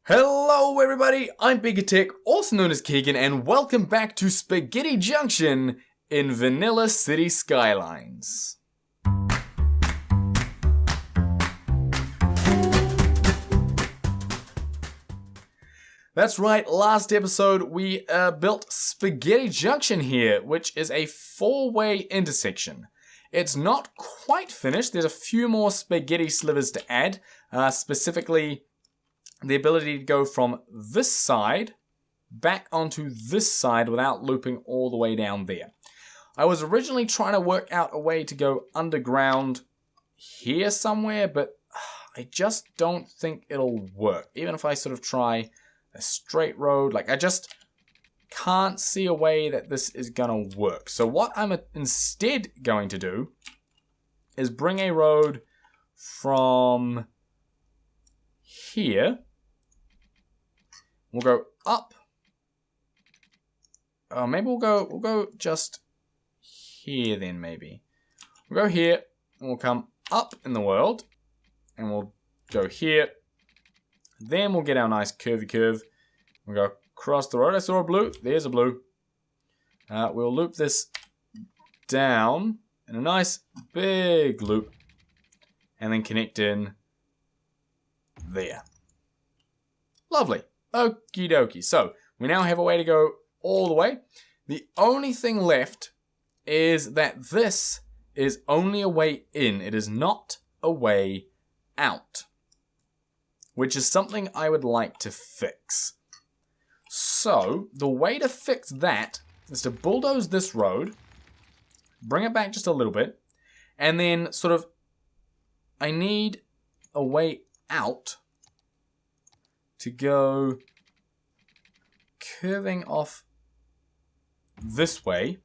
Hello everybody, I'm BeakerTeck, also known as Keegan, and welcome back to Spaghetti Junction in vanilla Cities Skylines. That's right, last episode we built Spaghetti Junction here, which is a four-way intersection. It's not quite finished, there's a few more spaghetti slivers to add, specifically the ability to go from this side back onto this side without looping all the way down there. I was originally trying to work out a way to go underground here somewhere, but I just don't think it'll work. Even if I sort of try a straight road, like I just can't see a way that this is gonna work. So what I'm instead going to do is bring a road from here. We'll go up. Maybe we'll go just here then. Maybe we'll go here and we'll come up in the world, and we'll go here. Then we'll get our nice curvy curve. We'll go across the road. I saw a blue. There's a blue. We'll loop this down in a nice big loop, and then connect in there. Lovely. Okie dokie. So we now have a way to go all the way. The only thing left is that this is only a way in. It is not a way out, which is something I would like to fix. So the way to fix that is to bulldoze this road, bring it back just a little bit, and then sort of I need a way out to go curving off this way.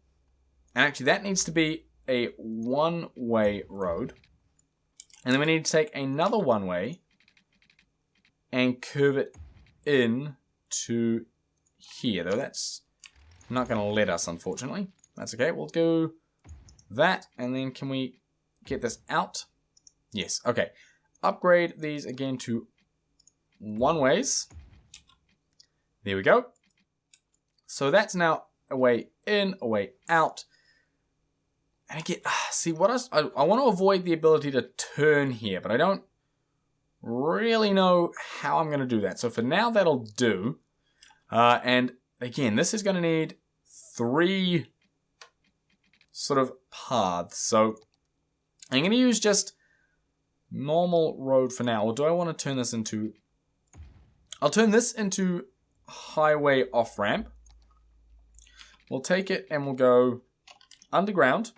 And actually that needs to be a one-way road. And then we need to take another one-way and curve it in to here. Though that's not going to let us, unfortunately. That's okay. We'll do that. And then can we get this out? Yes. Okay. Upgrade these again to one-ways. There we go. So that's now a way in, a way out. And again, see what I want to avoid the ability to turn here, but I don't really know how I'm going to do that. So for now, that'll do. And again, this is going to need 3 sort of paths. So I'm going to use just normal road for now. Or do I want to turn this into... I'll turn this into highway off-ramp. We'll take it and we'll go underground.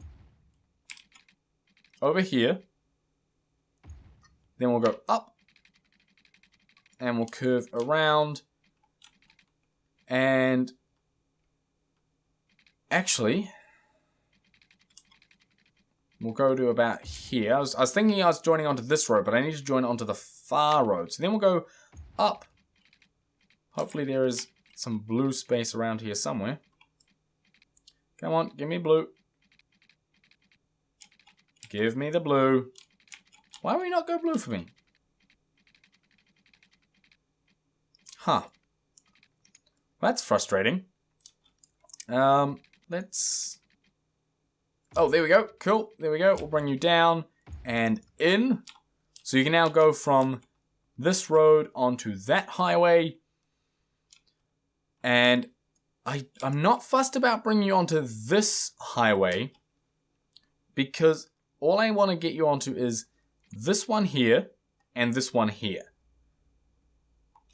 Over here. Then we'll go up. And we'll curve around. And actually, we'll go to about here. I was thinking I was joining onto this road, but I need to join onto the far road. So then we'll go up. Hopefully there is some blue space around here somewhere. Come on, give me blue. Give me the blue. Why will you not go blue for me? Huh. That's frustrating. Let's... Oh, there we go. Cool. There we go. We'll bring you down and in. So you can now go from this road onto that highway. And I'm not fussed about bringing you onto this highway, because all I want to get you onto is this one here and this one here.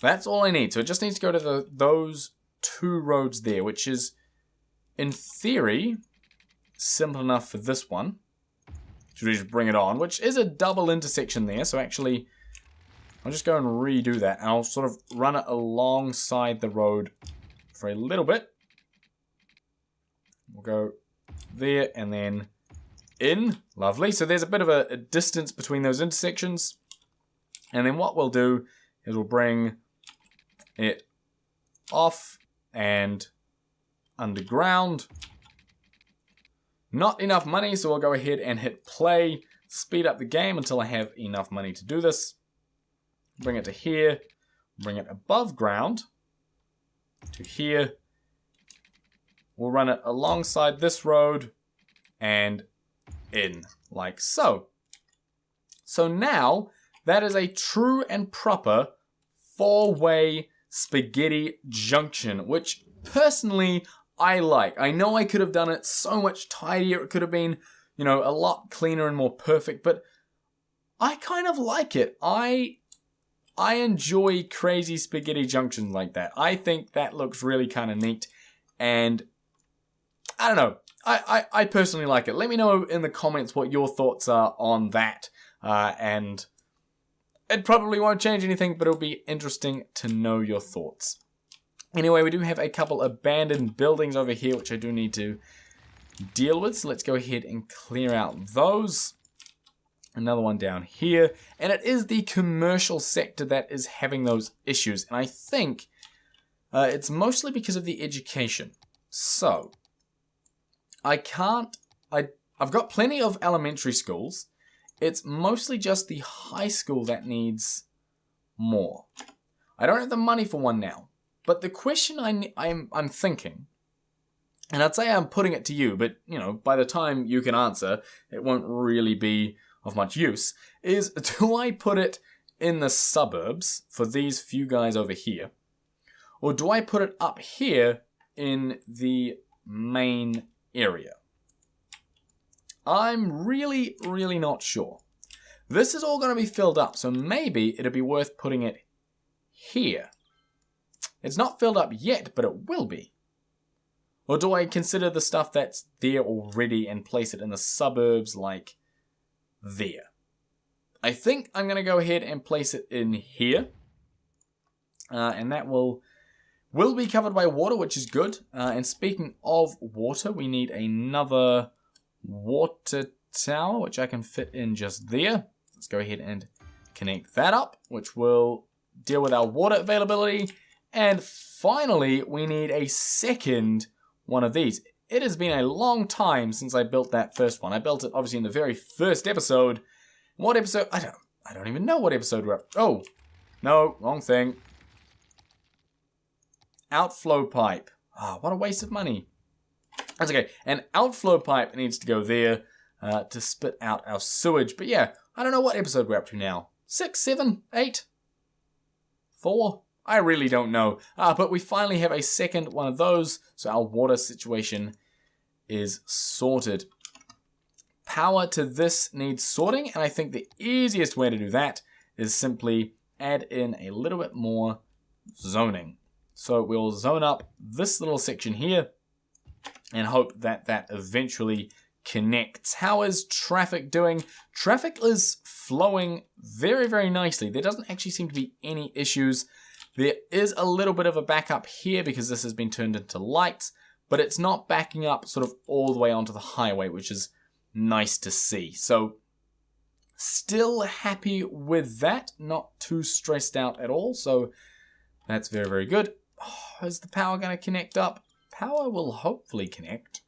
That's all I need. So it just needs to go to those 2 roads there, which is, in theory, simple enough for this one. Should we just bring it on, which is a double intersection there. So actually, I'll just go and redo that. And I'll sort of run it alongside the road for a little bit. We'll go there and then in. Lovely. So there's a bit of a distance between those intersections. And then what we'll do is we'll bring it off and underground. Not enough money, so we'll go ahead and hit play. Speed up the game until I have enough money to do this. Bring it to here. bring it above ground to here. We'll run it alongside this road and in, like so. So now, that is a true and proper 4-way spaghetti junction, which personally I like. I know I could have done it so much tidier. It could have been, you know, a lot cleaner and more perfect, but I kind of like it. I enjoy crazy spaghetti junctions like that. I think that looks really kind of neat, and I don't know. I personally like it. Let me know in the comments what your thoughts are on that. And it probably won't change anything, but it'll be interesting to know your thoughts. Anyway, we do have a couple abandoned buildings over here, which I do need to deal with. So let's go ahead and clear out those. Another one down here. And it is the commercial sector that is having those issues. And I think it's mostly because of the education. So I've got plenty of elementary schools. It's mostly just the high school that needs more. I don't have the money for one now. But the question I'm thinking, and I'd say I'm putting it to you, but you know, by the time you can answer, it won't really be of much use, is do I put it in the suburbs for these few guys over here? Or do I put it up here in the main area? I'm really not sure. This is all going to be filled up, so maybe it'd be worth putting it here. It's not filled up yet, but it will be. Or do I consider the stuff that's there already and place it in the suburbs like there? I think I'm going to go ahead and place it in here. And that will be covered by water, which is good. And speaking of water, we need another water tower, which I can fit in just there. Let's go ahead and connect that up, which will deal with our water availability. And finally, we need a second one of these. It has been a long time since I built that first one. I built it obviously in the very first episode. What episode? I don't even know what episode we're at. Oh, no, wrong thing. Outflow pipe. Ah, what a waste of money. That's okay. An outflow pipe needs to go there to spit out our sewage. But yeah, I don't know what episode we're up to now. 6, 7, 8, 4? I really don't know. But we finally have a second one of those, so our water situation is sorted. Power to this needs sorting, and I think the easiest way to do that is simply add in a little bit more zoning. So we'll zone up this little section here and hope that that eventually connects. How is traffic doing? Traffic is flowing very nicely. There doesn't actually seem to be any issues. There is a little bit of a backup here because this has been turned into lights, but it's not backing up sort of all the way onto the highway, which is nice to see. So still happy with that, not too stressed out at all. So that's very good. Oh, is the power going to connect up? Power will hopefully connect.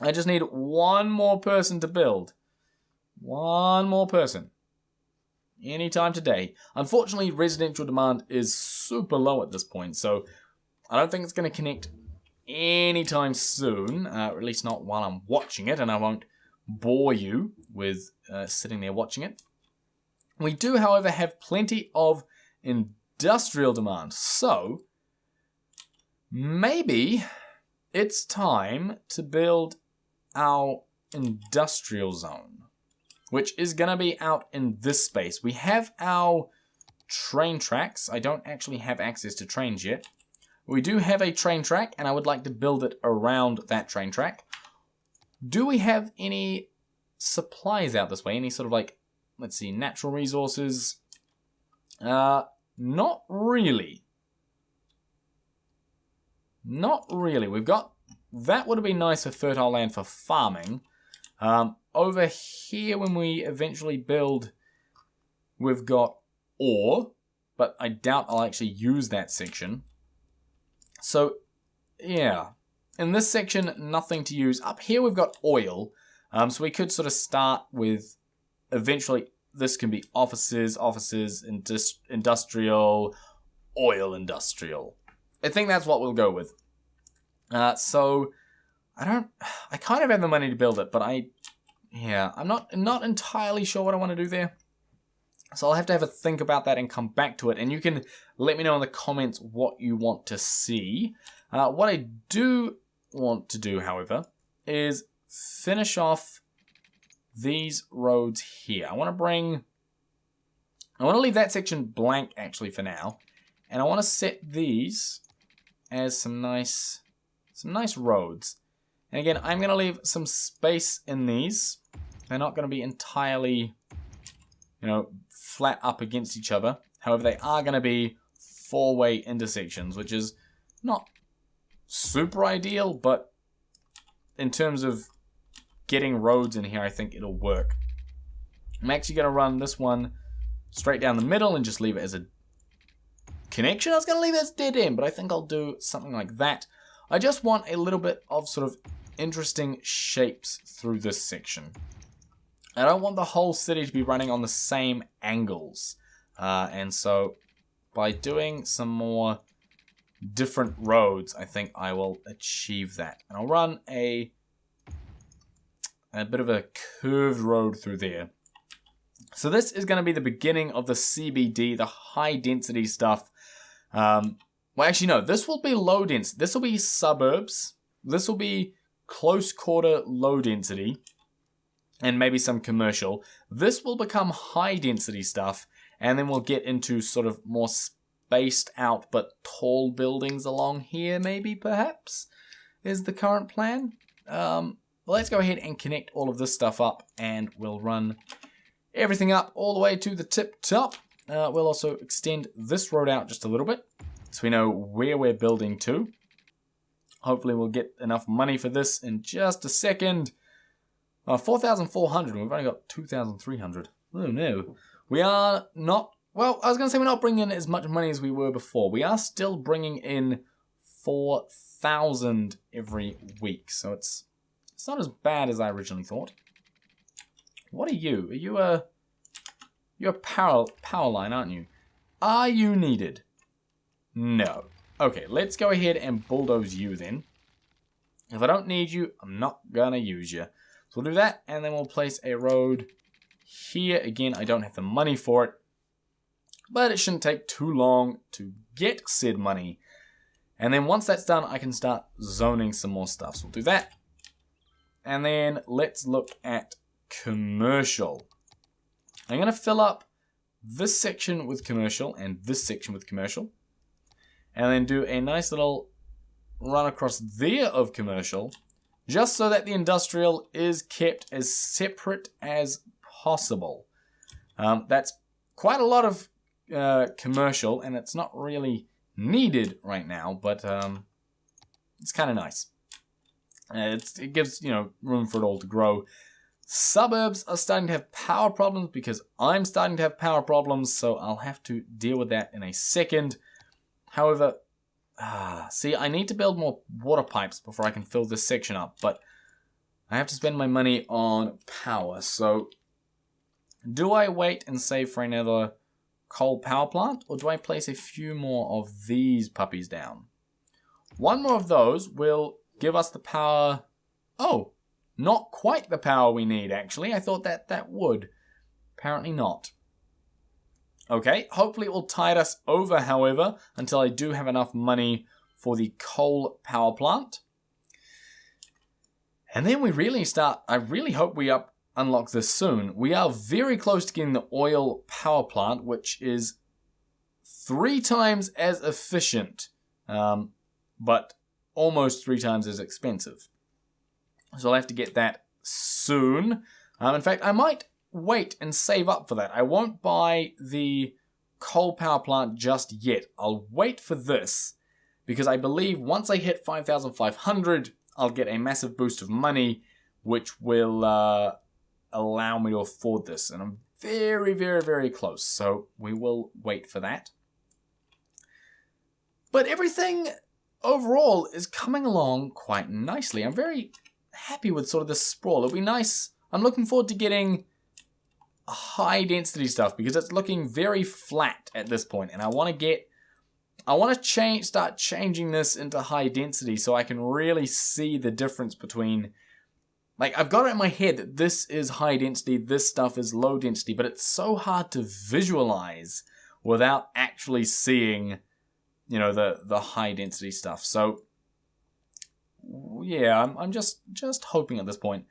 I just need one more person to build. One more person. Anytime today. Unfortunately, residential demand is super low at this point, so I don't think it's going to connect anytime soon, or at least not while I'm watching it, and I won't bore you with sitting there watching it. We do, however, have plenty of industrial demand, so maybe it's time to build our industrial zone, which is going to be out in this space. We have our train tracks. I don't actually have access to trains yet. We do have a train track, and I would like to build it around that train track. Do we have any supplies out this way? Any sort of like, let's see, natural resources? Not really. Not really. We've got, that would have been nice for fertile land for farming. Over here, when we eventually build, we've got ore, but I doubt I'll actually use that section. So, yeah. In this section, nothing to use. Up here, we've got oil. So we could sort of start with, eventually, this can be offices, industrial, oil industrial. I think that's what we'll go with. So I kind of have the money to build it, but I'm not entirely sure what I want to do there. So I'll have a think about that and come back to it. And you can let me know in the comments what you want to see. What I do want to do, however, is finish off these roads here. I want to leave that section blank actually for now. And I want to set these as some nice roads. And again, I'm going to leave some space in these. They're not going to be entirely, flat up against each other. However, they are going to be 4-way intersections, which is not super ideal, but in terms of getting roads in here, I think it'll work. I'm actually going to run this one straight down the middle and just leave it as a connection. I was going to leave it as dead end, but I think I'll do something like that. I just want a little bit of sort of interesting shapes through this section. I don't want the whole city to be running on the same angles. And so by doing some more different roads, I think I will achieve that. And I'll run a bit of a curved road through there. So this is going to be the beginning of the CBD, the high density stuff. Well, actually, no, this will be low density. This will be suburbs. This will be close quarter low density and maybe some commercial. This will become high density stuff, and then we'll get into sort of more spaced out but tall buildings along here, maybe, perhaps, is the current plan. Well, let's go ahead and connect all of this stuff up, and we'll run everything up all the way to the tip top. We'll also extend this road out just a little bit so we know where we're building to. Hopefully we'll get enough money for this in just a second. 4,400. We've only got 2,300. Oh no. We are not... Well, I was going to say we're not bringing in as much money as we were before. We are still bringing in 4,000 every week. So it's not as bad as I originally thought. What are you? You're a power line, aren't you? Are you needed? No. Okay, let's go ahead and bulldoze you then. If I don't need you, I'm not gonna use you. So we'll do that, and then we'll place a road here. Again, I don't have the money for it, but it shouldn't take too long to get said money. And then once that's done, I can start zoning some more stuff. So we'll do that. And then let's look at commercial. I'm going to fill up this section with commercial and this section with commercial. And then do a nice little run across there of commercial, just so that the industrial is kept as separate as possible. That's quite a lot of commercial, and it's not really needed right now, but it's kind of nice. It gives, room for it all to grow. Suburbs are starting to have power problems because I'm starting to have power problems, so I'll have to deal with that in a second. However, see, I need to build more water pipes before I can fill this section up, but I have to spend my money on power. So do I wait and save for another coal power plant, or do I place a few more of these puppies down? One more of those will give us the power. Oh, not quite the power we need, actually. I thought that would. Apparently not. Okay, hopefully it will tide us over, however, until I do have enough money for the coal power plant. And then we really start, I really hope we unlock this soon. We are very close to getting the oil power plant, which is 3 times as efficient, but almost 3 times as expensive. So I'll have to get that soon. In fact, I might wait and save up for that. I won't buy the coal power plant just yet. I'll wait for this because I believe once I hit 5,500, I'll get a massive boost of money, which will allow me to afford this. And I'm very, very, very close. So we will wait for that. But everything overall is coming along quite nicely. I'm very happy with sort of this sprawl. It'll be nice. I'm looking forward to getting high density stuff because it's looking very flat at this point, and I want to get I want to start changing this into high density so I can really see the difference between... Like, I've got it in my head that this is high density, this stuff is low density, but it's so hard to visualize without actually seeing, you know, the high density stuff. So, yeah, I'm just hoping at this point.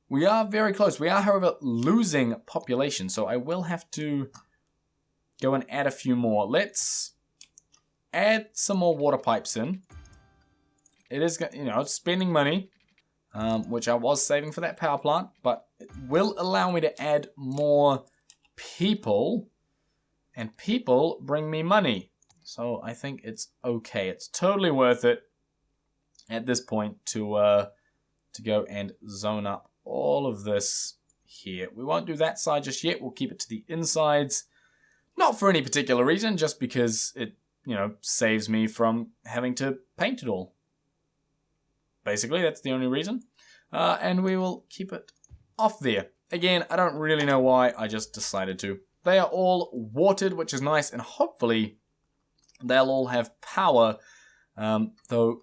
We are very close. We are, however, losing population, so I will have to go and add a few more. Let's add some more water pipes in. It is, you know, it's spending money, which I was saving for that power plant, but it will allow me to add more people, and people bring me money. So I think it's okay. It's totally worth it at this point to go and zone up all of this here. We won't do that side just yet. We'll keep it to the insides. Not for any particular reason, just because it, you know, saves me from having to paint it all. Basically, that's the only reason. And we will keep it off there. Again, I don't really know why. I just decided to. They are all watered, which is nice, and hopefully they'll all have power. Though,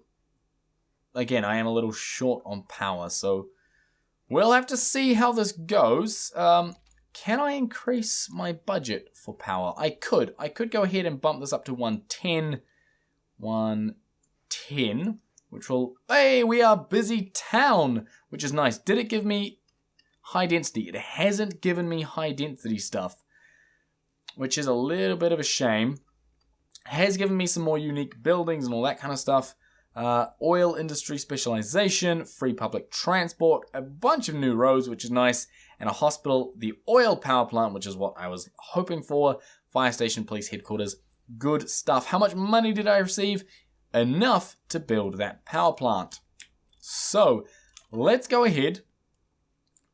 again, I am a little short on power, so we'll have to see how this goes. Can I increase my budget for power? I could. I could go ahead and bump this up to 110. 110, which will... Hey, we are busy town, which is nice. Did it give me high density? It hasn't given me high density stuff, which is a little bit of a shame. It has given me some more unique buildings and all that kind of stuff. Oil industry specialization, free public transport, a bunch of new roads, which is nice, and a hospital, the oil power plant, which is what I was hoping for, fire station, police headquarters, good stuff. How much money did I receive? Enough to build that power plant. So, let's go ahead,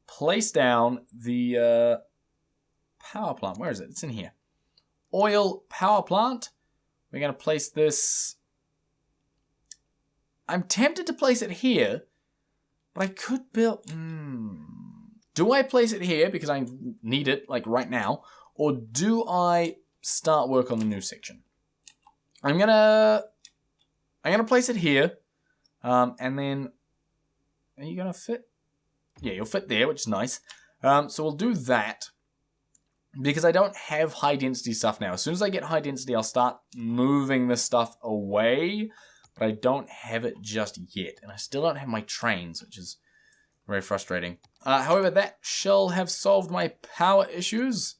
place down the power plant. Where is it? It's in here. Oil power plant. We're going to place this... I'm tempted to place it here, but I could build... Do I place it here because I need it, like right now, or do I start work on the new section? I'm gonna place it here, and then... Are you gonna fit? Yeah, you'll fit there, which is nice. So we'll do that, because I don't have high density stuff now. As soon as I get high density, I'll start moving this stuff away, but I don't have it just yet. And I still don't have my trains, which is very frustrating. However, that shall have solved my power issues.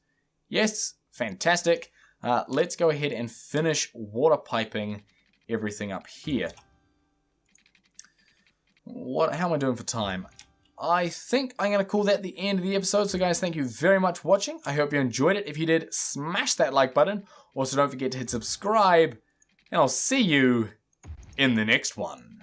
Yes, fantastic. Let's go ahead and finish water piping everything up here. How am I doing for time? I think I'm going to call that the end of the episode. So guys, thank you very much for watching. I hope you enjoyed it. If you did, smash that like button. Also, don't forget to hit subscribe. And I'll see you in the next one.